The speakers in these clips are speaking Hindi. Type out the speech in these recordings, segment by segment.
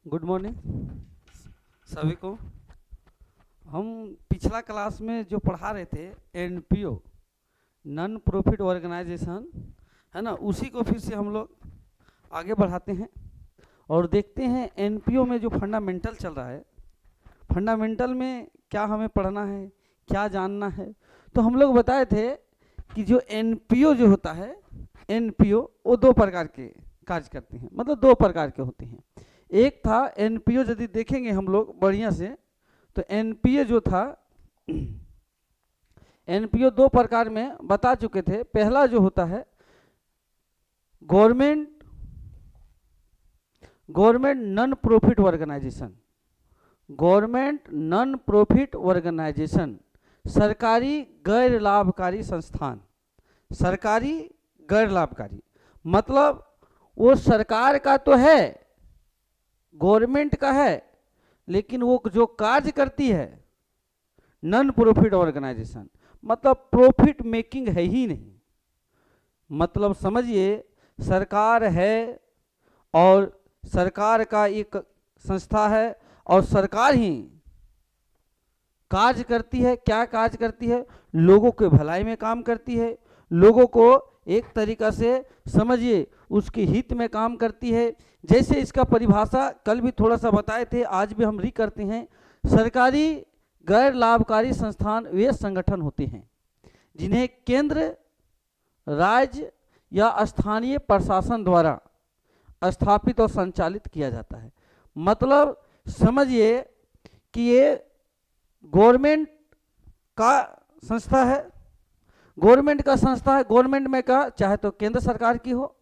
गुड मॉर्निंग सभी को। हम पिछला क्लास में जो पढ़ा रहे थे एनपीओ, नॉन प्रॉफिट ऑर्गेनाइजेशन, है ना, उसी को फिर से हम लोग आगे बढ़ाते हैं और देखते हैं एनपीओ में जो फंडामेंटल चल रहा है, फंडामेंटल में क्या हमें पढ़ना है, क्या जानना है। तो हम लोग बताए थे कि जो एनपीओ जो होता है, एनपीओ वो दो प्रकार के कार्य करते हैं, मतलब दो प्रकार के होते हैं। एक था एनपीओ, यदि देखेंगे हम लोग बढ़िया से तो एनपीओ जो था, एनपीओ दो प्रकार में बता चुके थे। पहला जो होता है government non profit organisation, government non profit organisation, सरकारी गैर लाभकारी संस्थान। सरकारी गैर लाभकारी मतलब वो सरकार का तो है, गवर्नमेंट का है, लेकिन वो जो कार्य करती है नॉन प्रॉफिट ऑर्गेनाइजेशन, मतलब प्रॉफिट मेकिंग है ही नहीं। मतलब समझिए सरकार है और सरकार का एक संस्था है और सरकार ही कार्य करती है। क्या कार्य करती है? लोगों के भलाई में काम करती है, लोगों को एक तरीका से समझिए उसके हित में काम करती है। जैसे इसका परिभाषा कल भी थोड़ा सा बताए थे, आज भी हम री करते हैं। सरकारी गैर लाभकारी संस्थान वे संगठन होते हैं जिन्हें केंद्र, राज्य या स्थानीय प्रशासन द्वारा स्थापित और संचालित किया जाता है। मतलब समझिए कि ये गवर्नमेंट का संस्था है, गवर्नमेंट का संस्था है। गवर्नमेंट में का चाहे तो केंद्र सरकार की हो,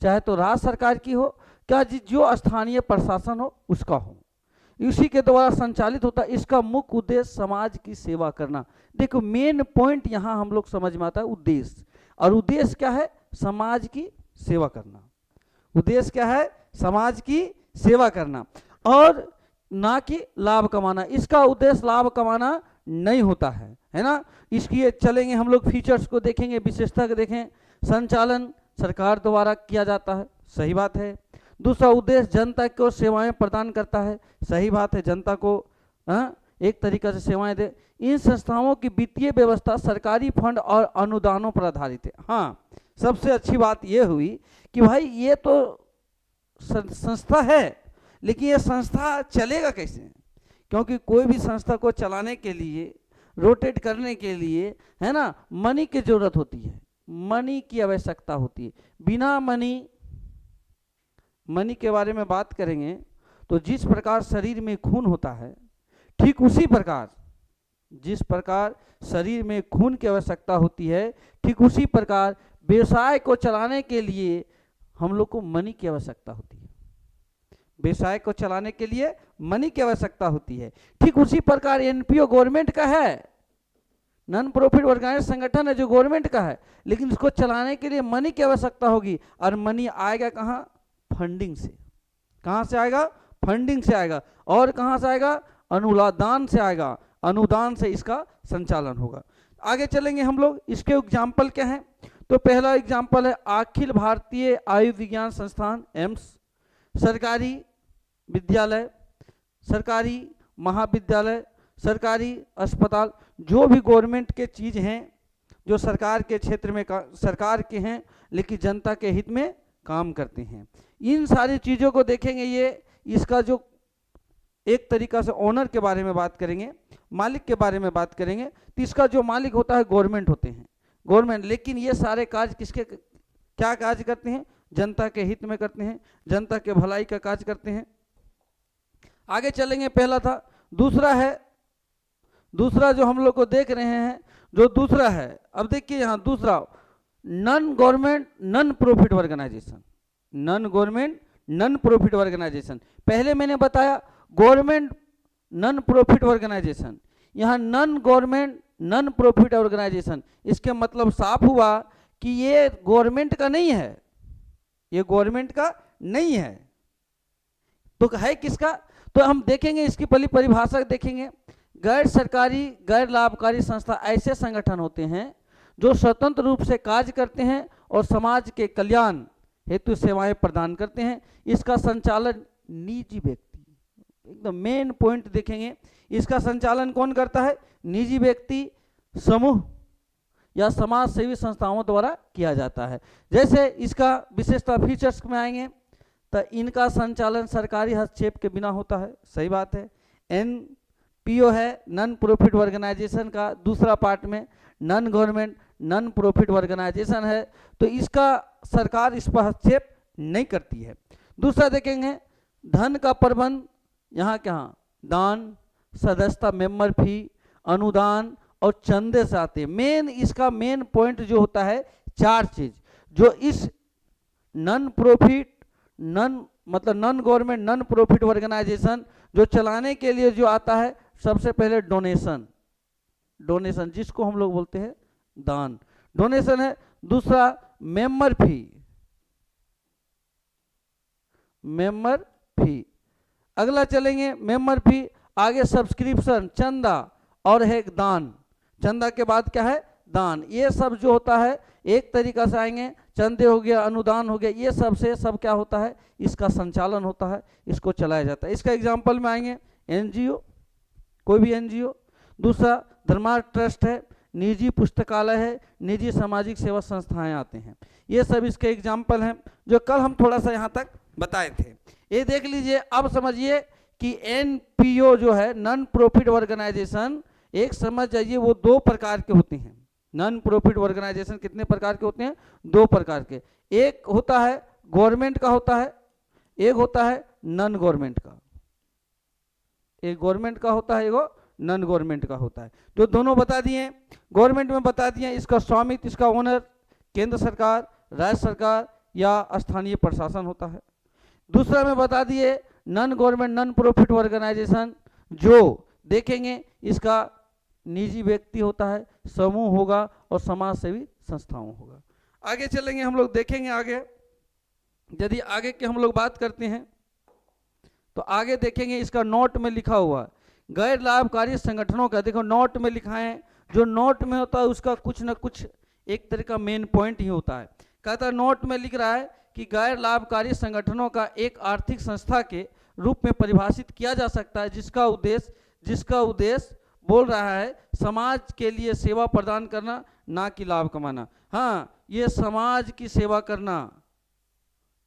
चाहे तो राज्य सरकार की हो, क्या जो स्थानीय प्रशासन हो उसका हो, इसी के द्वारा संचालित होता है। इसका मुख्य उद्देश्य समाज की सेवा करना। देखो मेन पॉइंट यहाँ हम लोग समझ में आता है उद्देश्य, और उद्देश्य क्या है? समाज की सेवा करना। उद्देश्य क्या है? समाज की सेवा करना और ना कि लाभ कमाना। इसका उद्देश्य लाभ कमाना नहीं होता है ना। इसकी चलेंगे हम लोग, फीचर्स को देखेंगे, विशेषता को देखें। संचालन सरकार द्वारा किया जाता है, सही बात है। दूसरा उद्देश्य जनता को सेवाएं प्रदान करता है, सही बात है। जनता को एक तरीका से सेवाएं दे। इन संस्थाओं की वित्तीय व्यवस्था सरकारी फंड और अनुदानों पर आधारित है। हाँ, सबसे अच्छी बात यह हुई कि भाई ये तो संस्था है, लेकिन ये संस्था चलेगा कैसे? क्योंकि कोई भी संस्था को चलाने के लिए, रोटेट करने के लिए, है ना, मनी की जरूरत होती है, मनी की आवश्यकता होती है। बिना मनी के बारे में बात करेंगे तो जिस प्रकार शरीर में खून होता है, ठीक उसी प्रकार जिस प्रकार शरीर में खून की आवश्यकता होती है, ठीक उसी प्रकार व्यवसाय को चलाने के लिए हम लोग को मनी की आवश्यकता होती है। व्यवसाय को चलाने के लिए मनी की आवश्यकता होती है। ठीक उसी प्रकार एनपीओ गवर्नमेंट का है, नॉन प्रॉफिट ऑर्गेनाइजेशन संगठन है जो गवर्नमेंट का है, लेकिन इसको चलाने के लिए मनी की आवश्यकता होगी। और मनी आएगा कहाँ? फंडिंग से। कहाँ से आएगा? फंडिंग से आएगा। और कहाँ से आएगा? अनुदान से आएगा। अनुदान से इसका संचालन होगा। आगे चलेंगे हम लोग, इसके एग्जाम्पल क्या है? तो पहला एग्जाम्पल है अखिल भारतीय आयुर्विज्ञान संस्थान, एम्स। सरकारी विद्यालय, सरकारी महाविद्यालय, सरकारी अस्पताल, जो भी गवर्नमेंट के चीज़ हैं, जो सरकार के क्षेत्र में सरकार के हैं लेकिन जनता के हित में काम करते हैं, इन सारी चीज़ों को देखेंगे। ये इसका जो एक तरीका से ओनर के बारे में बात करेंगे, मालिक के बारे में बात करेंगे, तो इसका जो मालिक होता है गवर्नमेंट होते हैं, गवर्नमेंट। लेकिन ये सारे कार्य किसके, क्या कार्य करते हैं? जनता के हित में करते हैं, जनता के भलाई का कार्य करते हैं। आगे चलेंगे, पहला था। दूसरा है, दूसरा जो हम लोग को देख रहे हैं, जो दूसरा है, अब देखिए यहाँ दूसरा, non government non profit organisation. Non government non profit organisation, पहले मैंने बताया गवर्नमेंट नॉन प्रॉफिट ऑर्गेनाइजेशन, यहाँ non government non profit organisation. इसके मतलब साफ हुआ कि ये गवर्नमेंट का नहीं है, ये गवर्नमेंट का नहीं है, तो है किसका? तो हम देखेंगे इसकी पहली परिभाषा देखेंगे। गैर सरकारी गैर लाभकारी संस्था ऐसे संगठन होते हैं जो स्वतंत्र रूप से कार्य करते हैं और समाज के कल्याण हेतु सेवाएं प्रदान करते हैं। इसका संचालन निजी व्यक्ति, एकदम मेन पॉइंट देखेंगे। इसका संचालन कौन करता है? निजी व्यक्ति, समूह या समाज सेवी संस्थाओं द्वारा किया जाता है। जैसे इसका विशेषता फीचर्स में आएंगे तो इनका संचालन सरकारी हस्तक्षेप के बिना होता है, सही बात है। NPO है, नॉन प्रॉफिट ऑर्गेनाइजेशन का दूसरा पार्ट में non government non profit organisation है, तो इसका सरकार इस पर हस्तक्षेप नहीं करती है। दूसरा देखेंगे धन का प्रबंध, यहाँ क्या दान, सदस्यता, मेंबर फी, अनुदान और चंदे से आते हैं। मेन इसका मेन पॉइंट जो होता है 4 चीज जो इस नॉन प्रॉफिट मतलब non government non profit organisation जो चलाने के लिए जो आता है, सबसे पहले डोनेशन, डोनेशन जिसको हम लोग बोलते हैं दान, डोनेशन है। दूसरा मेंबर फी, मेंबर फी। अगला चलेंगे मेंबर फी, आगे सब्सक्रिप्शन, चंदा और है दान। चंदा के बाद क्या है? दान। ये सब जो होता है एक तरीका से आएंगे, चंदे हो गया, अनुदान हो गया, ये सब से सब क्या होता है? इसका संचालन होता है, इसको चलाया जाता है। इसका एग्जाम्पल में आएंगे NGO, कोई भी NGO। दूसरा धर्मार्थ ट्रस्ट है, निजी पुस्तकालय है, निजी सामाजिक सेवा संस्थाएं आते हैं। ये सब इसके एग्जाम्पल हैं जो कल हम थोड़ा सा यहाँ तक बताए थे। ये देख लीजिए। अब समझिए कि NPO जो है नॉन प्रॉफिट ऑर्गेनाइजेशन, एक समझ जाइए वो 2 प्रकार के होते हैं। नॉन प्रॉफिट ऑर्गेनाइजेशन कितने प्रकार के होते हैं? 2 प्रकार के। एक होता है गवर्नमेंट का होता है, एक होता है नॉन गवर्नमेंट का। एक गवर्नमेंट का होता है, एक नॉन गवर्नमेंट का होता है। तो दोनों बता दिए। गवर्नमेंट में बता दिए इसका स्वामित्व, इसका ओनर केंद्र सरकार, राज्य सरकार या स्थानीय प्रशासन होता है। दूसरा में बता दिए non government non profit organisation, जो देखेंगे इसका निजी व्यक्ति होता है, समूह होगा और समाज सेवी संस्थाओं होगा। आगे चलेंगे हम लोग, देखेंगे आगे। यदि आगे की हम लोग बात करते हैं तो आगे देखेंगे इसका नोट में लिखा हुआ गैर लाभकारी संगठनों का। देखो नोट में लिखा है, जो नोट में होता है उसका कुछ ना कुछ एक तरह का मेन पॉइंट ही होता है। कहता है नोट में लिख रहा है कि गैर लाभकारी संगठनों का एक आर्थिक संस्था के रूप में परिभाषित किया जा सकता है जिसका उद्देश्य बोल रहा है समाज के लिए सेवा प्रदान करना, ना कि लाभ कमाना। हाँ, ये समाज की सेवा करना,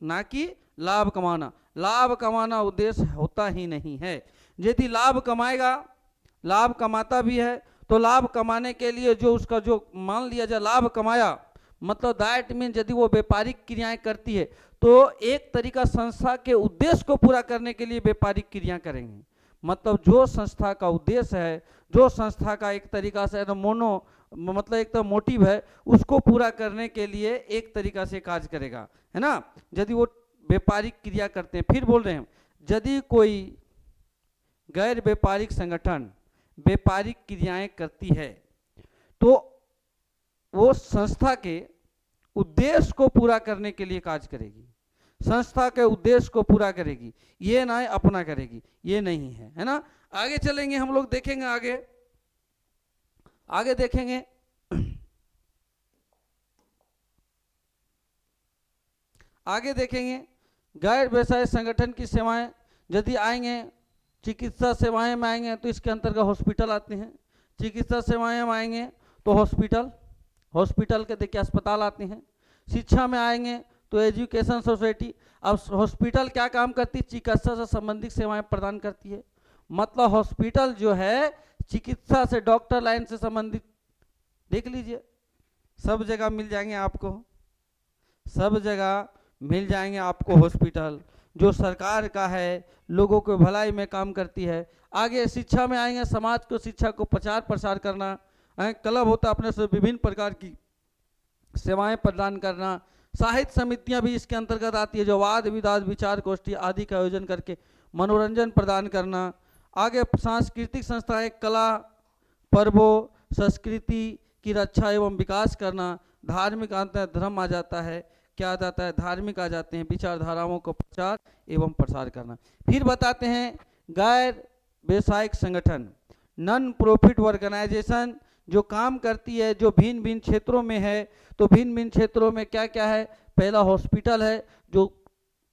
ना कि लाभ कमाना। लाभ कमाना उद्देश्य होता ही नहीं है। यदि लाभ कमाएगा, लाभ कमाता भी है, तो लाभ कमाने के लिए जो उसका जो मान लिया जाए लाभ कमाया, मतलब दैट मीन यदि वो व्यापारिक क्रियाएं करती है तो एक तरीका संस्था के उद्देश्य को पूरा करने के लिए व्यापारिक क्रिया करेंगे। मतलब जो संस्था का उद्देश्य है, जो संस्था का एक तरीका से मतलब एक तो मोटिव है, उसको पूरा करने के लिए एक तरीका से कार्य करेगा, है ना। यदि वो व्यापारिक क्रिया करते हैं, फिर बोल रहे हैं यदि कोई गैर व्यापारिक संगठन व्यापारिक क्रियाएं करती है तो वो संस्था के उद्देश्य को पूरा करने के लिए कार्य करेगी, संस्था के उद्देश्य को पूरा करेगी, ये ना अपना करेगी, ये नहीं है ना। आगे चलेंगे हम लोग, देखेंगे आगे देखेंगे आगे देखेंगे गैर व्यवसाय संगठन की सेवाएं। यदि आएंगे चिकित्सा सेवाएं में आएंगे तो इसके अंतर्गत हॉस्पिटल आते हैं। चिकित्सा सेवाएं में आएंगे तो हॉस्पिटल के देखिए अस्पताल आते हैं। शिक्षा में आएंगे तो एजुकेशन सोसाइटी। अब हॉस्पिटल क्या काम करती है? चिकित्सा से संबंधित सेवाएं प्रदान करती है। मतलब हॉस्पिटल जो है चिकित्सा से, डॉक्टर लाइन से संबंधित, देख लीजिए सब जगह मिल जाएंगे आपको, सब जगह मिल जाएंगे आपको हॉस्पिटल जो सरकार का है, लोगों को भलाई में काम करती है। आगे शिक्षा में आएंगे, समाज को शिक्षा को प्रचार प्रसार करना। क्लब होता है अपने से विभिन्न प्रकार की सेवाएं प्रदान करना। साहित्य समितियां भी इसके अंतर्गत आती है जो वाद विवाद विचार गोष्ठी आदि का आयोजन करके मनोरंजन प्रदान करना। आगे सांस्कृतिक संस्थाएं कला, पर्वों, संस्कृति की रक्षा एवं विकास करना। धार्मिक आता है, धर्म आ जाता है, क्या आ जाता है? धार्मिक आ जाते हैं, विचारधाराओं को प्रचार एवं प्रसार करना। फिर बताते हैं गैर व्यवसायिक संगठन, नॉन प्रॉफिट ऑर्गेनाइजेशन जो काम करती है, जो भिन्न भिन्न क्षेत्रों में है। तो भिन्न भिन्न क्षेत्रों में क्या क्या है? पहला हॉस्पिटल है जो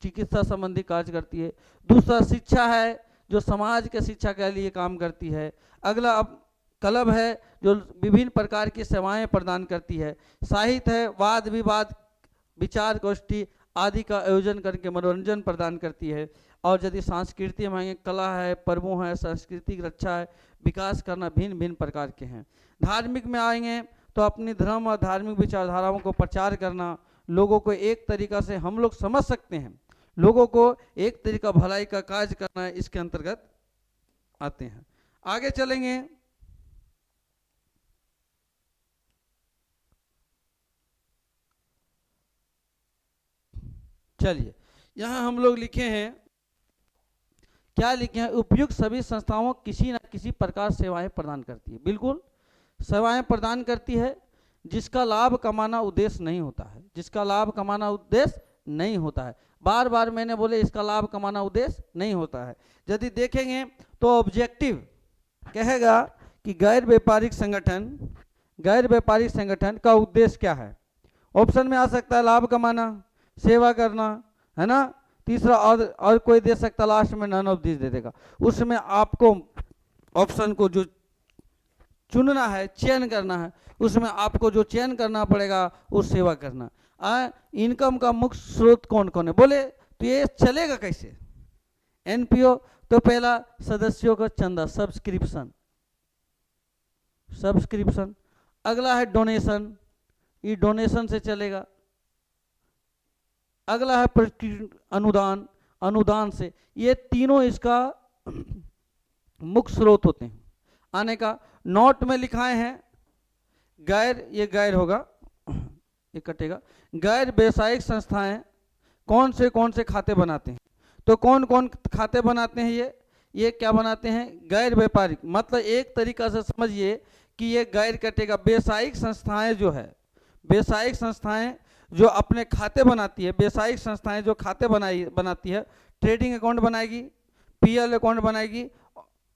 चिकित्सा संबंधी कार्य करती है। दूसरा शिक्षा है जो समाज के शिक्षा के लिए काम करती है। अगला अब क्लब है जो विभिन्न प्रकार की सेवाएं प्रदान करती है। साहित्य है, वाद विवाद, विचार गोष्ठी आदि का आयोजन करके मनोरंजन प्रदान करती है। और यदि सांस्कृतिक में कला है, पर्वों है, सांस्कृतिक रक्षा है, विकास करना भिन्न भिन्न प्रकार के हैं। धार्मिक में आएंगे तो अपनी धर्म और धार्मिक विचारधाराओं को प्रचार करना, लोगों को एक तरीका से हम लोग समझ सकते हैं, लोगों को एक तरीका भलाई का कार्य करना, इसके अंतर्गत आते हैं। आगे चलेंगे, चलिए यहां हम लोग लिखे हैं, क्या लिखे हैं, उपयुक्त सभी संस्थाओं किसी न किसी प्रकार सेवाएं प्रदान करती है। बिल्कुल सेवाएं प्रदान करती है, जिसका लाभ कमाना उद्देश्य नहीं होता है, जिसका लाभ कमाना उद्देश्य नहीं होता है। बार बार मैंने बोले इसका लाभ कमाना उद्देश्य नहीं होता है। यदि देखेंगे तो ऑब्जेक्टिव कहेगा कि गैर व्यापारिक संगठन का उद्देश्य क्या है। ऑप्शन में आ सकता है लाभ कमाना, सेवा करना, है ना। तीसरा और कोई दे सकता, लास्ट में नन ऑफ दिस दे देगा। उसमें आपको ऑप्शन को जो चुनना है, चयन करना है, उसमें आपको जो चयन करना पड़ेगा वो सेवा करना। इनकम का मुख्य स्रोत कौन कौन है, बोले तो ये चलेगा कैसे। एनपीओ तो पहला सदस्यों का चंदा, सब्सक्रिप्शन। अगला है डोनेशन, ये डोनेशन से चलेगा। अगला है अनुदान से। ये तीनों इसका मुख्य स्रोत होते हैं आने का। नोट में लिखाए हैं गैर, ये गैर होगा, ये कटेगा। गैर व्यावसायिक संस्थाएं कौन से खाते बनाते हैं, तो कौन कौन खाते बनाते हैं, ये क्या बनाते हैं, गैर व्यापारिक। मतलब एक तरीका से समझिए कि ये गैर कटेगा। व्यावसायिक संस्थाएं जो है, व्यावसायिक संस्थाएं जो अपने खाते बनाती है, व्यावसायिक संस्थाएं जो खाते बनाती है, ट्रेडिंग अकाउंट बनाएगी, पीएल अकाउंट बनाएगी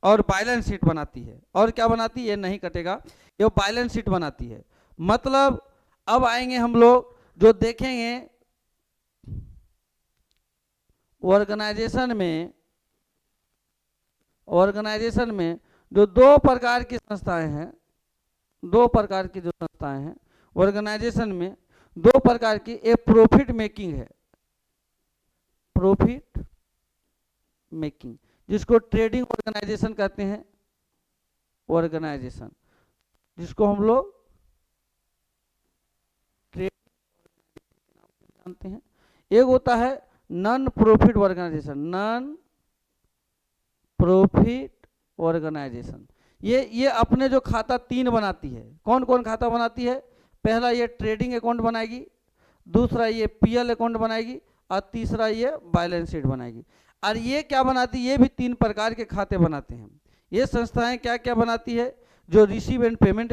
और बैलेंस शीट बनाती है। और क्या बनाती है, ये नहीं कटेगा, ये बैलेंस शीट बनाती है। मतलब अब आएंगे हम लोग जो देखेंगे ऑर्गेनाइजेशन में जो दो प्रकार की संस्थाएं हैं, ऑर्गेनाइजेशन में दो प्रकार की। एक प्रॉफिट मेकिंग है, प्रॉफिट मेकिंग, जिसको ट्रेडिंग ऑर्गेनाइजेशन कहते हैं, ऑर्गेनाइजेशन जिसको हम लोग जानते हैं। एक होता है नॉन प्रॉफिट ऑर्गेनाइजेशन। ये अपने जो खाता तीन बनाती है। कौन कौन खाता बनाती है, पहला ये ट्रेडिंग अकाउंट बनाएगी, दूसरा ये पीएल अकाउंट बनाएगी और तीसरा ये बैलेंस शीट बनाएगी। और ये क्या बनाती है, ये भी तीन प्रकार के खाते बनाते हैं। ये संस्थाएं क्या क्या बनाती है, जो receive and payment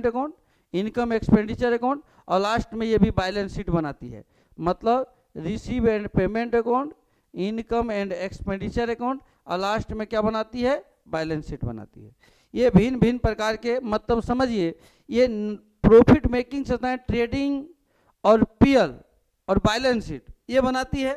account, income expenditure account और लास्ट में ये भी बैलेंस शीट बनाती है। मतलब receive and payment account, income and expenditure account और लास्ट में क्या बनाती है, बैलेंस शीट बनाती है। ये भिन्न भिन्न प्रकार के, मतलब समझिए ये प्रॉफिट मेकिंग संस्थाएं ट्रेडिंग और पीएल और बैलेंस शीट ये बनाती है।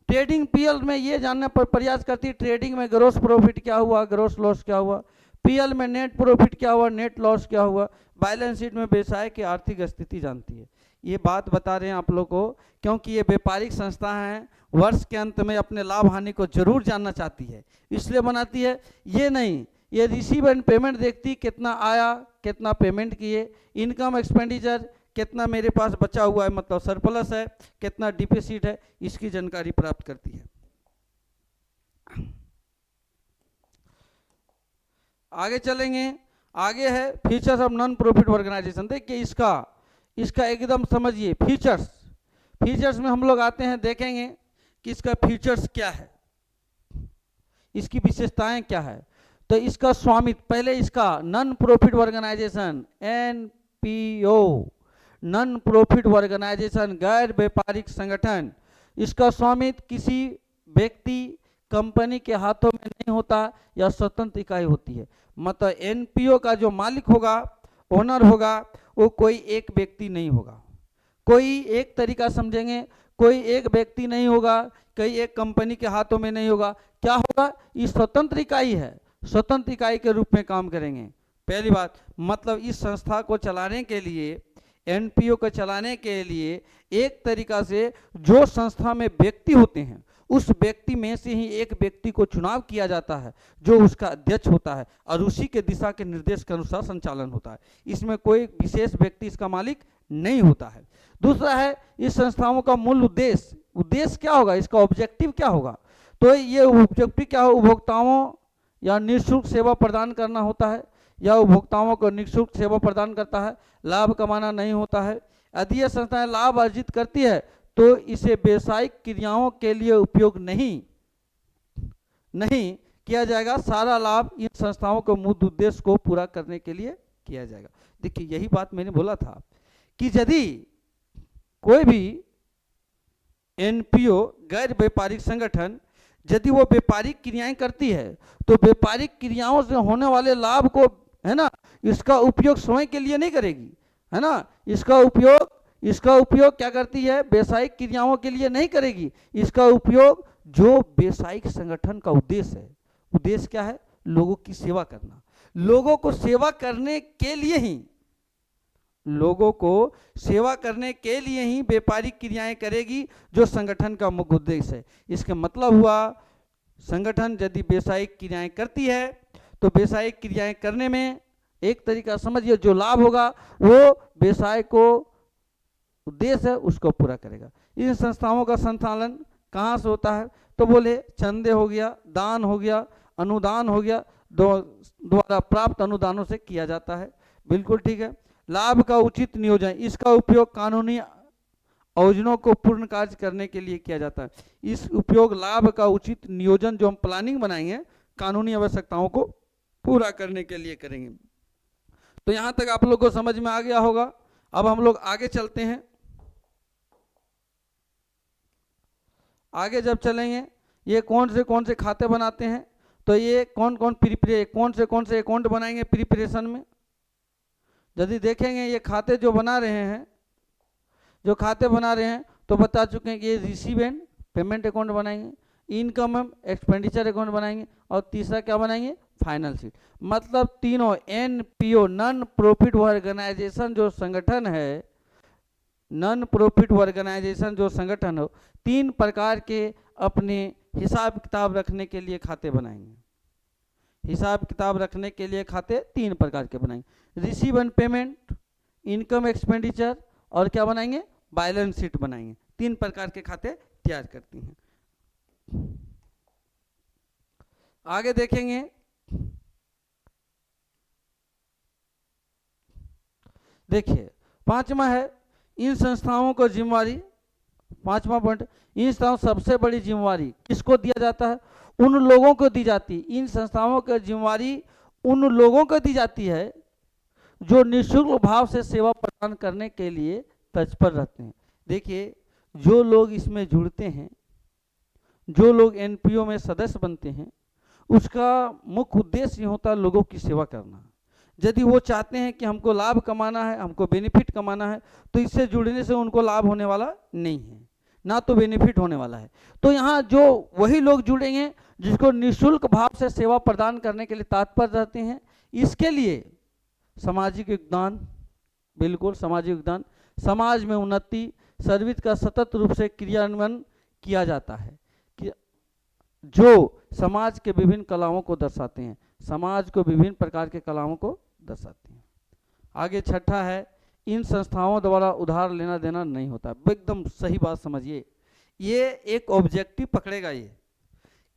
ट्रेडिंग पीएल में ये जानने पर प्रयास करती है, ट्रेडिंग में ग्रोस प्रॉफिट क्या हुआ, ग्रोस लॉस क्या हुआ, पीएल में नेट प्रॉफिट क्या हुआ, नेट लॉस क्या हुआ, बैलेंस शीट में व्यवसाय की आर्थिक स्थिति जानती है। ये बात बता रहे हैं आप लोग को, क्योंकि ये व्यापारिक संस्था हैं, वर्ष के अंत में अपने लाभ हानि को जरूर जानना चाहती है, इसलिए बनाती है। ये नहीं, ये रिसीव एंड पेमेंट देखती, कितना आया, कितना पेमेंट किए, इनकम एक्सपेंडिचर कितना मेरे पास बचा हुआ है, मतलब सरप्लस है, कितना डिफिसिट है, इसकी जानकारी प्राप्त करती है। आगे चलेंगे, आगे है features of non profit organisation. देखिए इसका एकदम समझिए फीचर्स में हम लोग आते हैं, देखेंगे कि इसका फीचर्स क्या है, इसकी विशेषताएं क्या है। तो इसका स्वामित्व, पहले इसका non profit organisation NPO, non profit organisation गैर व्यापारिक संगठन, इसका स्वामित्व किसी व्यक्ति कंपनी के हाथों में नहीं होता या स्वतंत्र इकाई होती है। मतलब एनपीओ का जो मालिक होगा, ओनर होगा, वो कोई एक व्यक्ति नहीं होगा, कोई एक तरीका समझेंगे, कोई एक व्यक्ति नहीं होगा, कई एक कंपनी के हाथों में नहीं होगा। क्या होगा? ये स्वतंत्र इकाई है, स्वतंत्र इकाई के रूप में काम करेंगे। पहली बात, मतलब इस संस्था को चलाने के लिए, एनपीओ को चलाने के लिए एक तरीका से जो संस्था में व्यक्ति होते हैं उस व्यक्ति में से ही एक व्यक्ति को चुनाव किया जाता है जो उसका अध्यक्ष होता है, और उसी के दिशा के निर्देश के अनुसार संचालन होता है। इसमें कोई विशेष व्यक्ति इसका मालिक नहीं होता है। दूसरा है, इस संस्थाओं का मूल उद्देश्य क्या होगा, इसका ऑब्जेक्टिव क्या होगा? तो ये ऑब्जेक्टिव क्या हो? उपभोक्ताओं या निःशुल्क सेवा प्रदान करना होता है, या उपभोक्ताओं को निःशुल्क सेवा प्रदान करता है, लाभ कमाना नहीं होता है। यदि यह संस्थाएं लाभ अर्जित करती है तो इसे व्यवसायिक क्रियाओं के लिए उपयोग नहीं किया जाएगा। सारा लाभ इन संस्थाओं के मूल उद्देश्य को पूरा करने के लिए किया जाएगा। देखिए, यही बात मैंने बोला था कि यदि कोई भी एनपीओ गैर व्यापारिक संगठन यदि वो व्यापारिक क्रियाएं करती है तो व्यापारिक क्रियाओं से होने वाले लाभ को, है ना, इसका उपयोग स्वयं के लिए नहीं करेगी, है ना। इसका उपयोग क्या करती है? व्यावसायिक क्रियाओं के लिए नहीं करेगी। इसका उपयोग जो व्यावसायिक संगठन का उद्देश्य है, उद्देश्य क्या है? लोगों की सेवा करना। लोगों को सेवा करने के लिए ही व्यापारिक क्रियाएं करेगी जो संगठन का मुख्य उद्देश्य है। इसका मतलब हुआ, संगठन यदि व्यावसायिक क्रियाएं करती है तो व्यावसायिक क्रियाएं करने में एक तरीका समझिए जो लाभ होगा वो व्यवसाय को उद्देश्य है उसको पूरा करेगा। इन संस्थाओं का संचालन कहाँ से होता है? तो बोले चंदे हो गया, दान हो गया, अनुदान हो गया, द्वारा प्राप्त अनुदानों से किया जाता है। बिल्कुल ठीक है। लाभ का उचित नियोजन, इसका उपयोग कानूनी योजनाओं को पूर्ण कार्य करने के लिए किया जाता है। इस उपयोग लाभ का उचित नियोजन जो हम प्लानिंग बनाएंगे कानूनी आवश्यकताओं को पूरा करने के लिए करेंगे। तो यहाँ तक आप लोग को समझ में आ गया होगा। अब हम लोग आगे चलते हैं। आगे जब चलेंगे, ये कौन से खाते बनाते हैं, तो ये कौन से अकाउंट बनाएंगे प्रिपरेशन में। यदि देखेंगे ये खाते जो बना रहे हैं तो बता चुके हैं कि ये रिसीव एंड पेमेंट अकाउंट बनाएंगे, इनकम एंड एक्सपेंडिचर अकाउंट बनाएंगे, और तीसरा क्या बनाएंगे? Final sheet. मतलब तीनों एनपीओ, नॉन प्रॉफिट ऑर्गेनाइजेशन जो संगठन है, नॉन प्रॉफिट ऑर्गेनाइजेशन जो संगठन हो, तीन प्रकार के अपने हिसाब किताब रखने के लिए खाते बनाएंगे। हिसाब किताब रखने के लिए खाते तीन प्रकार के बनाएंगे, receive and payment, income expenditure, और क्या बनाएंगे? बैलेंस शीट बनाएंगे। तीन प्रकार के खाते तैयार करती हैं। आगे देखेंगे, देखिए पांचवा है इन संस्थाओं को जिम्मेवारी, पांचवा पॉइंट, इन संस्थाओं सबसे बड़ी जिम्मेवारी किसको दिया जाता है? उन लोगों को दी जाती है। इन संस्थाओं की जिम्मेवारी उन लोगों को दी जाती है जो निःशुल्क भाव से सेवा प्रदान करने के लिए तत्पर रहते हैं। देखिए, जो लोग इसमें जुड़ते हैं, जो लोग एनपीओ में सदस्य बनते हैं, उसका मुख्य उद्देश्य होता है लोगों की सेवा करना। यदि वो चाहते हैं कि हमको लाभ कमाना है, हमको बेनिफिट कमाना है, तो इससे जुड़ने से उनको लाभ होने वाला नहीं है, ना तो बेनिफिट होने वाला है। तो यहाँ जो वही लोग जुड़ेंगे जिसको निःशुल्क भाव से सेवा प्रदान करने के लिए तत्पर रहते हैं। इसके लिए सामाजिक योगदान, बिल्कुल सामाजिक योगदान, समाज में उन्नति, सर्विस का सतत रूप से क्रियान्वयन किया जाता है कि जो समाज के विभिन्न कलाओं को दर्शाते हैं, समाज को विभिन्न प्रकार के कलाओं को दर्शाते हैं। आगे छठा है, इन संस्थाओं द्वारा उधार लेना देना नहीं होता। एकदम सही बात समझिए, ये एक ऑब्जेक्टिव पकड़ेगा ये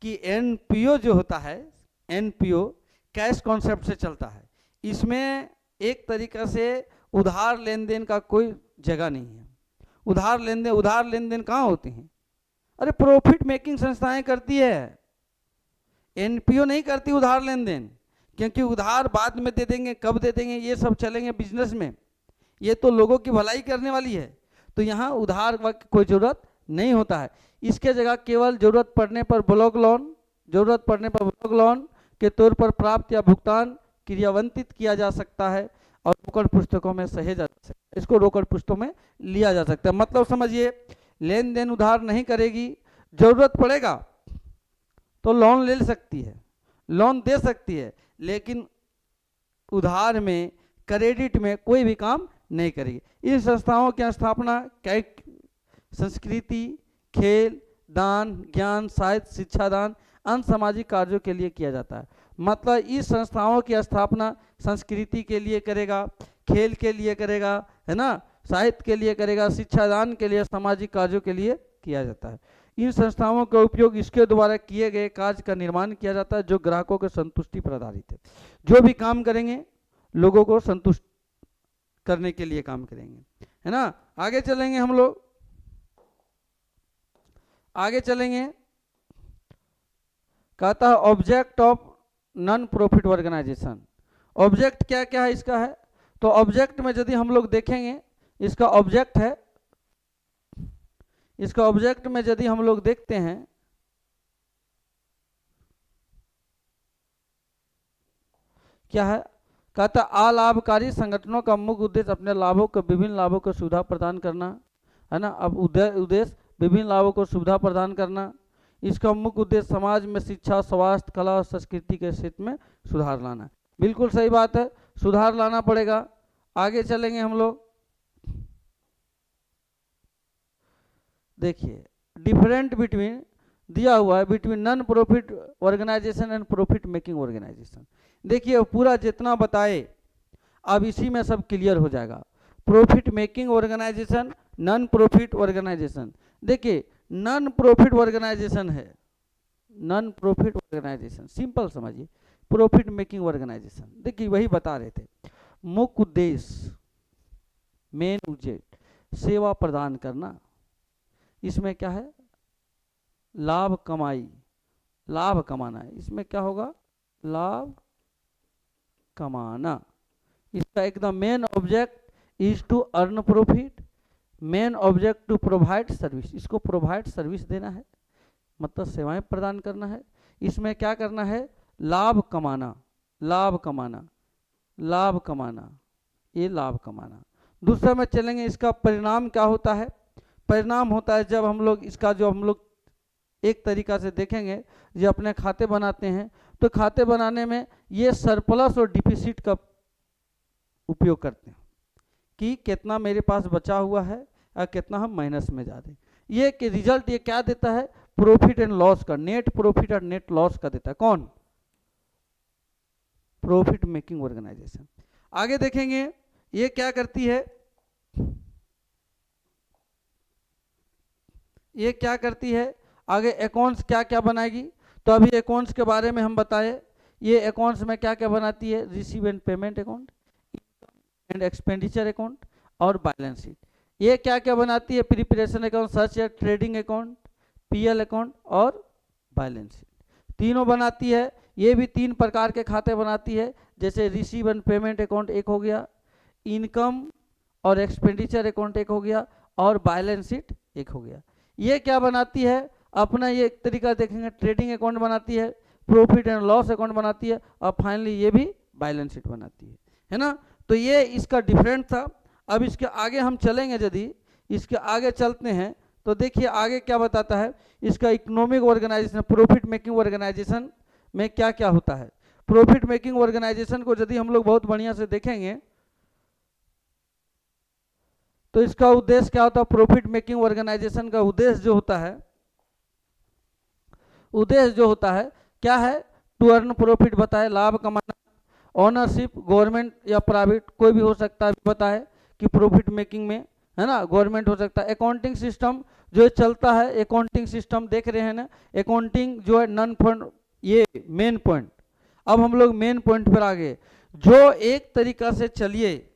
कि एनपीओ जो होता है, एनपीओ कैश कॉन्सेप्ट से चलता है। इसमें एक तरीका से उधार लेन देन का कोई जगह नहीं है। उधार लेन देन कहाँ होते हैं? अरे प्रॉफिट मेकिंग संस्थाएं करती है, एनपीओ नहीं करती उधार लेन देन, क्योंकि उधार बाद में दे देंगे, कब दे देंगे ये सब चलेंगे बिजनेस में, ये तो लोगों की भलाई करने वाली है। तो यहाँ उधार की कोई ज़रूरत नहीं होता है। इसके जगह केवल ज़रूरत पड़ने पर ब्लॉक लोन के तौर पर प्राप्त या भुगतान क्रियान्वित किया जा सकता है और उपकर पुस्तकों में सहेजा जा सकता है। इसको रोकड़ पुस्तों में लिया जा सकता है। मतलब समझिए, लेन देन उधार नहीं करेगी, जरूरत पड़ेगा तो लोन ले सकती है, लोन दे सकती है, लेकिन उधार में, क्रेडिट में कोई भी काम नहीं करेगी। इन संस्थाओं की स्थापना संस्कृति, खेल, दान, ज्ञान, साहित्य, शिक्षा दान, अन्य सामाजिक कार्यों के लिए किया जाता है। मतलब इस संस्थाओं की स्थापना संस्कृति के लिए करेगा, खेल के लिए करेगा, है ना, साहित्य के लिए करेगा, शिक्षा दान के लिए, सामाजिक कार्यों के लिए किया जाता है। इन संस्थाओं का उपयोग इसके द्वारा किए गए कार्य का निर्माण किया जाता है जो ग्राहकों के संतुष्टि पर आधारित है। जो भी काम करेंगे लोगों को संतुष्ट करने के लिए काम करेंगे, है ना। आगे चलेंगे हम लोग, आगे चलेंगे। कहता है object of non profit organisation. Object क्या क्या है इसका है, तो ऑब्जेक्ट में यदि हम लोग देखेंगे, इसका ऑब्जेक्ट है, इसका ऑब्जेक्ट में यदि हम लोग देखते हैं, क्या है, कहता अलाभकारी संगठनों का मुख्य उद्देश्य अपने लाभों को, विभिन्न लाभों को सुविधा प्रदान करना, है ना। अब उद्देश्य विभिन्न लाभों को सुविधा प्रदान करना। इसका मुख्य उद्देश्य समाज में शिक्षा, स्वास्थ्य, कला और संस्कृति के क्षेत्र में सुधार लाना। बिल्कुल सही बात है, सुधार लाना पड़ेगा। आगे चलेंगे हम लोग, देखिए डिफरेंट बिटवीन दिया हुआ है, between non profit organisation and profit making organisation. देखिए पूरा जितना बताए अब इसी में सब क्लियर हो जाएगा। Profit making organisation, non profit organisation. देखिए नॉन प्रॉफिट ऑर्गेनाइजेशन है, नॉन प्रॉफिट ऑर्गेनाइजेशन सिंपल समझिए, प्रॉफिट मेकिंग ऑर्गेनाइजेशन देखिए वही बता रहे थे। मुख्य उद्देश्य, मेन उद्देश्य सेवा प्रदान करना। इसमें क्या है, लाभ कमाई, लाभ कमाना है। इसमें क्या होगा, लाभ कमाना। इसका एकदम main object is to earn profit, main object to provide service. इसको प्रोवाइड सर्विस देना है, मतलब सेवाएं प्रदान करना है। इसमें क्या करना है, लाभ कमाना, लाभ कमाना, लाभ कमाना, ये लाभ कमाना। दूसरा में चलेंगे, इसका परिणाम क्या होता है। परिणाम होता है जब हम लोग इसका जो हम लोग एक तरीका से देखेंगे, जो अपने खाते बनाते हैं, तो खाते बनाने में ये सरप्लस और डिफिसिट का उपयोग करते हैं कि कितना मेरे पास बचा हुआ है और कितना हम माइनस में जा रहे हैं। ये कि रिजल्ट ये क्या देता है, प्रॉफिट एंड लॉस का, नेट प्रॉफिट और नेट लॉस का देता है। कौन, प्रॉफिट मेकिंग ऑर्गेनाइजेशन। आगे देखेंगे ये क्या करती है, ये क्या करती है, आगे अकाउंट्स क्या क्या बनाएगी। तो अभी अकाउंट्स के बारे में हम बताए, ये अकाउंट्स में क्या क्या बनाती है, receive and payment account, and expenditure account और बैलेंस शीट। ये क्या क्या बनाती है, प्रिपरेशन अकाउंट, सच है ट्रेडिंग अकाउंट, पीएल अकाउंट और बैलेंस शीट, तीनों बनाती है। ये भी 3 प्रकार के खाते बनाती है, जैसे रिसीव एंड पेमेंट अकाउंट एक हो गया, इनकम और एक्सपेंडिचर अकाउंट एक हो गया, और बैलेंस शीट एक हो गया। ये क्या बनाती है, अपना ये एक तरीका देखेंगे, ट्रेडिंग अकाउंट बनाती है, प्रॉफिट एंड लॉस अकाउंट बनाती है, और फाइनली ये भी बैलेंस शीट बनाती है ना। तो ये इसका डिफरेंट था। अब इसके आगे हम चलेंगे, यदि इसके आगे चलते हैं तो देखिए आगे क्या बताता है, इसका economic organisation, profit making organisation में क्या क्या होता है। प्रॉफिट मेकिंग ऑर्गेनाइजेशन को यदि हम लोग बहुत बढ़िया से देखेंगे तो इसका उद्देश्य क्या होता है, प्रॉफिट मेकिंग ऑर्गेनाइजेशन का उद्देश्य जो होता है, उद्देश्य जो होता है क्या है, टू अर्न प्रॉफिट बताए, लाभ कमाना। ओनरशिप गवर्नमेंट या प्राइवेट कोई भी हो सकता है, बताए कि प्रॉफिट मेकिंग में, है ना, गवर्नमेंट हो सकता है। अकाउंटिंग सिस्टम जो चलता है, अकाउंटिंग सिस्टम देख रहे हैं ना, अकाउंटिंग जो है नॉन फंड, ये मेन पॉइंट। अब हम लोग मेन पॉइंट पर आ गए, जो एक तरीका से चलिए,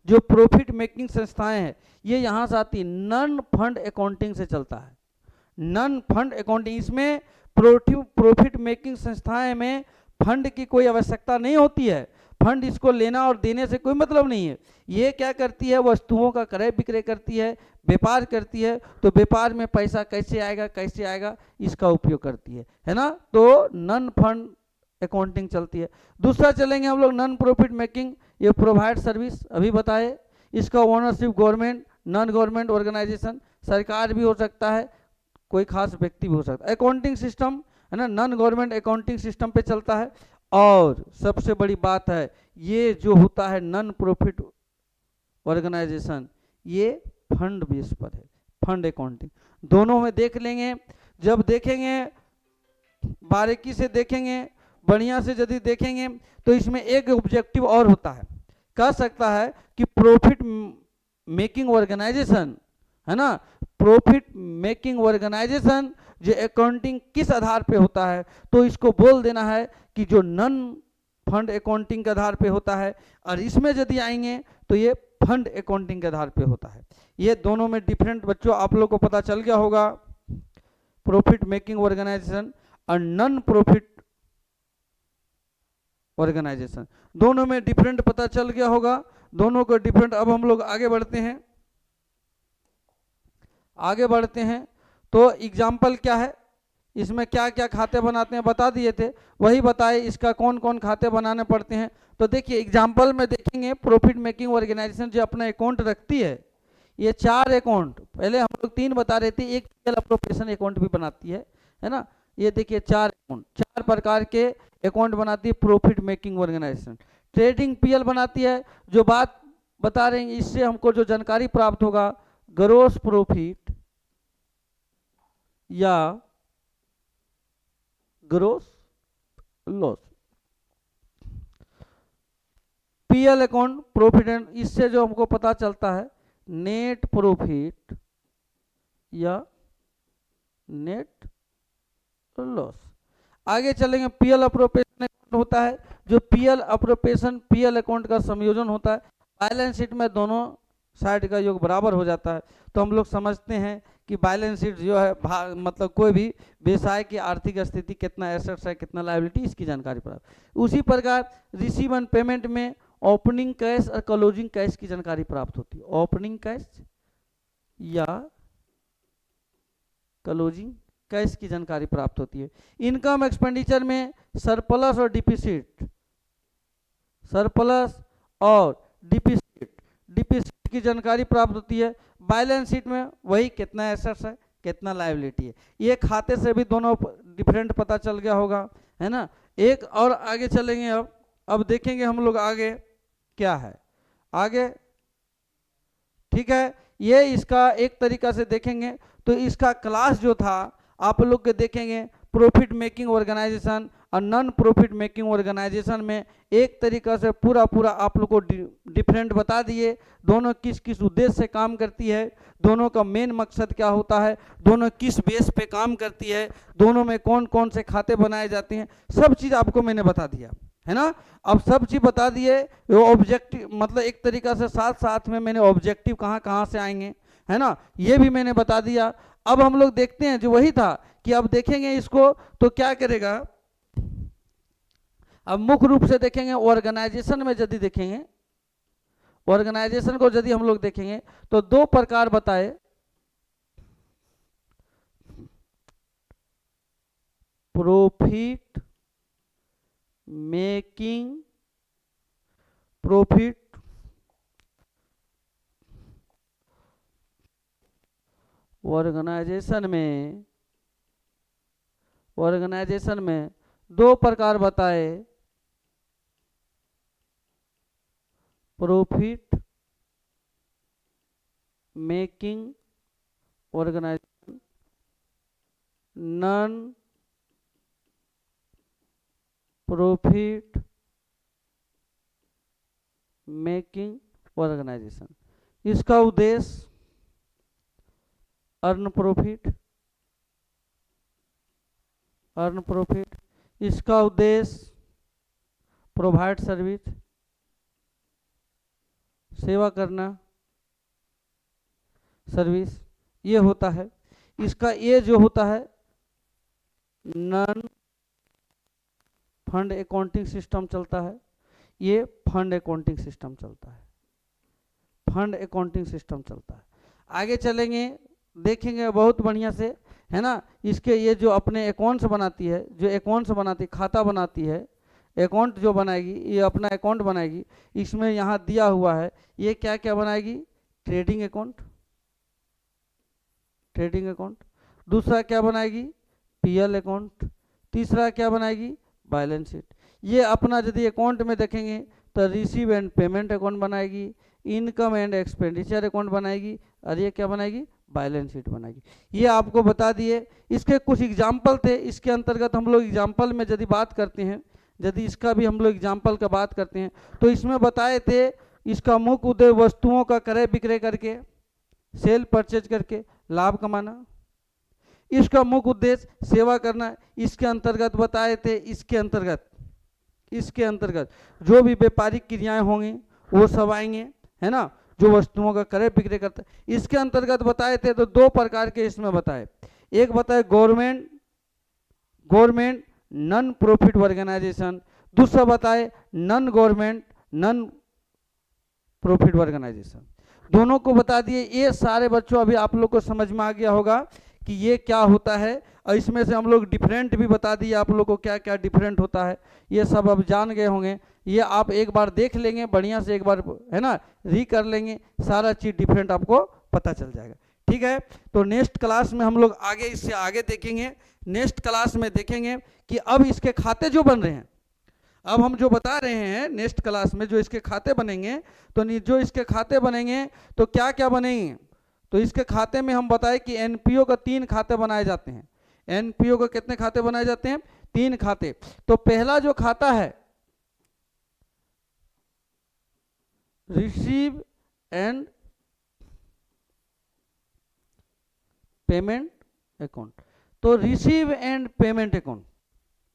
जो प्रॉफिट मेकिंग संस्थाएं हैं ये यहाँ से आती, नॉन फंड अकाउंटिंग से चलता है, नॉन फंड अकाउंटिंग। इसमें प्रॉफिट मेकिंग संस्थाएं में फंड की कोई आवश्यकता नहीं होती है, फंड इसको लेना और देने से कोई मतलब नहीं है। ये क्या करती है, वस्तुओं का क्रय विक्रय करती है, व्यापार करती है, तो व्यापार में पैसा कैसे आएगा, कैसे आएगा, इसका उपयोग करती है ना। तो नॉन फंड अकाउंटिंग चलती है। दूसरा चलेंगे हम लोग नॉन प्रॉफिट मेकिंग, ये प्रोवाइड सर्विस, अभी बताए। इसका ownership government, non government organisation, सरकार भी हो सकता है, कोई खास व्यक्ति भी हो सकता है। अकाउंटिंग सिस्टम है ना, नॉन गवर्नमेंट अकाउंटिंग सिस्टम पे चलता है। और सबसे बड़ी बात है, ये जो होता है नॉन प्रॉफिट ऑर्गेनाइजेशन, ये फंड बेस पर है, फंड अकाउंटिंग। दोनों में देख लेंगे, जब देखेंगे बारीकी से देखेंगे, बढ़िया से यदि देखेंगे तो इसमें एक ऑब्जेक्टिव और होता है, कह सकता है कि प्रॉफिट मेकिंग ऑर्गेनाइजेशन है ना, प्रॉफिट मेकिंग ऑर्गेनाइजेशन जो अकाउंटिंग किस आधार पे होता है, तो इसको बोल देना है कि जो नॉन फंड अकाउंटिंग के आधार पे होता है, और इसमें यदि आएंगे तो ये फंड अकाउंटिंग के आधार पे होता है। ये दोनों में डिफरेंट बच्चों आप लोग को पता चल गया होगा, प्रॉफिट मेकिंग ऑर्गेनाइजेशन और नॉन प्रॉफिट ऑर्गेनाइजेशन, दोनों में डिफरेंट पता चल गया होगा, दोनों को डिफरेंट। अब हम लोग आगे बढ़ते हैं, आगे बढ़ते हैं तो एग्जाम्पल क्या है, इसमें क्या क्या खाते बनाते हैं बता दिए थे, वही बताए इसका कौन कौन खाते बनाने पड़ते हैं। तो देखिए एग्जाम्पल में देखेंगे, प्रॉफिट मेकिंग ऑर्गेनाइजेशन जो अपना अकाउंट रखती है, ये 4 अकाउंट, पहले हम लोग 3 बता रहे थे, एक पीएल अप्रोप्रिएशन अकाउंट भी बनाती है ना। ये देखिए 4 अकाउंट, 4 प्रकार के अकाउंट बनाती है profit making organisation. Trading PL बनाती है, जो बात बता रहे हैं इससे हमको जो जानकारी प्राप्त होगा, ग्रॉस प्रॉफिट या gross loss. PL account profit and, इससे जो हमको पता चलता है नेट प्रॉफिट या नेट लॉस। आगे चलेंगे, पीएल अप्रोप्रिएशन अकाउंट होता है, जो पीएल अप्रोप्रिएशन पीएल अकाउंट का संयोजन होता है, बैलेंस शीट में दोनों साइड का योग बराबर हो जाता है। तो हम लोग समझते हैं कि बैलेंस शीट जो है मतलब कोई भी व्यवसाय की आर्थिक स्थिति, कितना एसेट्स है कितना लायबिलिटी, इसकी जानकारी प्राप्त। उसी प्रकार रिसीव एंड पेमेंट में ओपनिंग कैश और क्लोजिंग कैश की जानकारी प्राप्त होती है, ओपनिंग कैश या क्लोजिंग कैश की जानकारी प्राप्त होती है। इनकम एक्सपेंडिचर में सरप्लस और डिफिसिट, सरप्लस और डिफिसिट की जानकारी प्राप्त होती है। बैलेंस शीट में वही कितना एसेट्स है कितना लायबिलिटी है, ये खाते से भी दोनों डिफरेंट पता चल गया होगा, है ना। एक और आगे चलेंगे, अब देखेंगे हम लोग आगे क्या है आगे, ठीक है। ये इसका एक तरीका से देखेंगे तो इसका क्लास जो था आप लोग के देखेंगे, प्रॉफिट मेकिंग ऑर्गेनाइजेशन और नॉन प्रॉफिट मेकिंग ऑर्गेनाइजेशन में एक तरीका से पूरा आप लोग को डिफरेंट बता दिए, दोनों किस किस उद्देश्य से काम करती है, दोनों का मेन मकसद क्या होता है, दोनों किस बेस पे काम करती है, दोनों में कौन कौन से खाते बनाए जाते हैं, सब चीज़ आपको मैंने बता दिया, है ना। अब सब चीज़ बता दिए, वो ऑब्जेक्टिव मतलब एक तरीका से साथ साथ में मैंने ऑब्जेक्टिव कहाँ कहाँ से आएंगे, है ना, ये भी मैंने बता दिया। अब हम लोग देखते हैं, जो वही था कि अब देखेंगे इसको तो क्या करेगा, अब मुख्य रूप से देखेंगे ऑर्गेनाइजेशन में, यदि देखेंगे ऑर्गेनाइजेशन को यदि हम लोग देखेंगे तो 2 प्रकार बताए, प्रॉफिट मेकिंग, प्रॉफिट ऑर्गेनाइजेशन में 2 प्रकार बताए, profit making organisation, non profit making organisation. इसका उद्देश्य अर्न प्रॉफिट, इसका उद्देश्य प्रोवाइड सर्विस, सेवा करना, सर्विस, ये होता है। इसका ये जो होता है नॉन फंड अकाउंटिंग सिस्टम चलता है, ये फंड अकाउंटिंग सिस्टम चलता है, फंड अकाउंटिंग सिस्टम चलता है। आगे चलेंगे, देखेंगे बहुत बढ़िया से, है ना। इसके ये जो अपने अकाउंट्स बनाती है, जो अकाउंट्स बनाती है, खाता बनाती है, अकाउंट जो बनाएगी, ये अपना अकाउंट बनाएगी, इसमें यहाँ दिया हुआ है ये क्या क्या बनाएगी, ट्रेडिंग अकाउंट, ट्रेडिंग अकाउंट। दूसरा क्या बनाएगी, पीएल अकाउंट। तीसरा क्या बनाएगी, बैलेंस शीट। ये अपना यदि अकाउंट में देखेंगे तो रिसीव एंड पेमेंट अकाउंट बनाएगी, इनकम एंड एक्सपेंडिचर अकाउंट बनाएगी, और ये क्या बनाएगी, बैलेंस शीट बनाएगी। ये आपको बता दिए। इसके कुछ एग्जाम्पल थे, इसके अंतर्गत हम लोग एग्जाम्पल में यदि बात करते हैं, यदि इसका भी हम लोग एग्जाम्पल का बात करते हैं तो इसमें बताए थे इसका मुख्य उद्देश्य वस्तुओं का क्रय विक्रय करके, सेल परचेज करके लाभ कमाना। इसका मुख्य उद्देश्य सेवा करना। इसके अंतर्गत बताए थे, इसके अंतर्गत जो भी व्यापारिक क्रियाएं होंगी वो सब आएंगे, है ना, जो वस्तुओं का क्रय विक्रय करता है। इसके अंतर्गत बताए थे तो दो प्रकार के इसमें बताए, एक बताए गवर्नमेंट नॉन प्रॉफिट ऑर्गेनाइजेशन, दूसरा बताए non government non profit organisation. दोनों को बता दिए। ये सारे बच्चों अभी आप लोग को समझ में आ गया होगा कि ये क्या होता है, और इसमें से हम लोग डिफरेंट भी बता दिए आप लोग को क्या क्या डिफरेंट होता है, ये सब अब जान गए होंगे। ये आप एक बार देख लेंगे बढ़िया से, एक बार है ना री कर लेंगे, सारा चीज़ डिफरेंट आपको पता चल जाएगा। ठीक है, तो नेक्स्ट क्लास में हम लोग आगे इससे आगे देखेंगे। नेक्स्ट क्लास में देखेंगे कि अब इसके खाते जो बन रहे हैं, अब हम जो बता रहे हैं नेक्स्ट क्लास में जो इसके खाते बनेंगे, तो जो इसके खाते बनेंगे तो क्या क्या बनेंगे, तो इसके खाते में हम बताए कि एनपीओ का 3 खाते बनाए जाते हैं। एनपीओ का कितने खाते बनाए जाते हैं, 3 खाते। तो पहला जो खाता है रिसीव एंड पेमेंट अकाउंट। तो receive and payment account,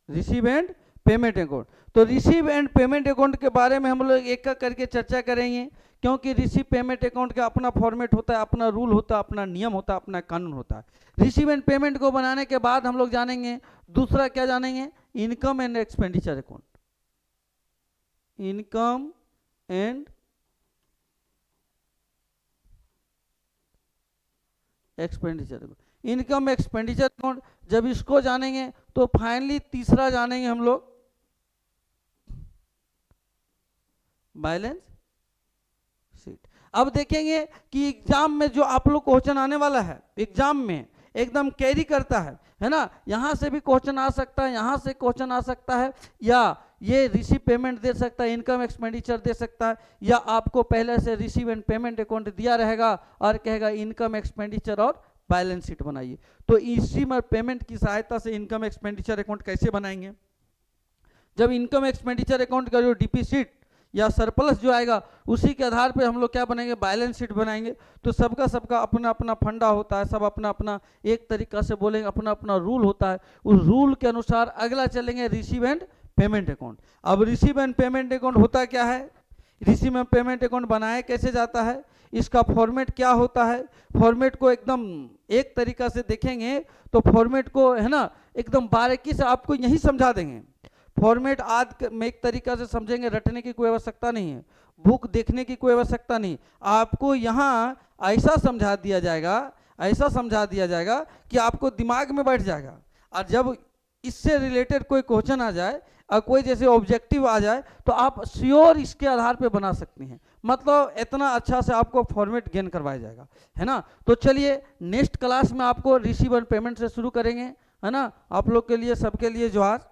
receive and payment account. तो रिसीव एंड पेमेंट अकाउंट के बारे में हम लोग एक एक करके चर्चा करेंगे, क्योंकि रिसीव पेमेंट अकाउंट का अपना फॉर्मेट होता है, अपना रूल होता है, अपना नियम होता है, अपना कानून होता है। रिसीव एंड पेमेंट को बनाने के बाद हम लोग जानेंगे दूसरा क्या जानेंगे, income and expenditure account. Income and expenditure account, income expenditure account. जब इसको जानेंगे तो फाइनली तीसरा जानेंगे हम लोग बैलेंस शीट। अब देखेंगे कि एग्जाम में जो आप लोग क्वेश्चन आने वाला है, एग्जाम में एकदम कैरी करता है ना, यहां से भी क्वेश्चन आ सकता है, यहां से क्वेश्चन आ सकता है, या ये रिसीव पेमेंट दे सकता है, इनकम एक्सपेंडिचर दे सकता है, या आपको पहले से रिसीव एंड पेमेंट अकाउंट दिया रहेगा और कहेगा इनकम एक्सपेंडिचर और बैलेंस शीट बनाइए। तो इसी में पेमेंट की सहायता से इनकम एक्सपेंडिचर अकाउंट कैसे बनाएंगे, जब इनकम एक्सपेंडिचर अकाउंट का जो डीपी शीट या सरप्लस जो आएगा उसी के आधार पे हम लोग क्या बनाएंगे, बैलेंस शीट बनाएंगे। तो सबका अपना अपना फंडा होता है, सब अपना अपना एक तरीका से बोलेंगे, अपना अपना रूल होता है, उस रूल के अनुसार अगला चलेंगे रिसीव एंड पेमेंट अकाउंट। अब रिसीव एंड पेमेंट अकाउंट होता क्या है, रिसीव एंड पेमेंट अकाउंट बनाया कैसे जाता है, इसका फॉर्मेट क्या होता है। फॉर्मेट को एकदम एक तरीका से देखेंगे तो फॉर्मेट को है ना एकदम बारीकी से आपको यही समझा देंगे। फॉर्मेट आज में एक तरीका से समझेंगे, रटने की कोई आवश्यकता नहीं है, बुक देखने की कोई आवश्यकता नहीं, आपको यहाँ ऐसा समझा दिया जाएगा, ऐसा समझा दिया जाएगा कि आपको दिमाग में बैठ जाएगा। और जब इससे रिलेटेड कोई क्वेश्चन आ जाए और कोई जैसे ऑब्जेक्टिव आ जाए तो आप श्योर इसके आधार पे बना सकते हैं। मतलब इतना अच्छा से आपको फॉर्मेट गेन करवाया जाएगा, है ना। तो चलिए नेक्स्ट क्लास में आपको रिसीव एंड पेमेंट से शुरू करेंगे, है ना। आप लोग के लिए सबके लिए जोहार।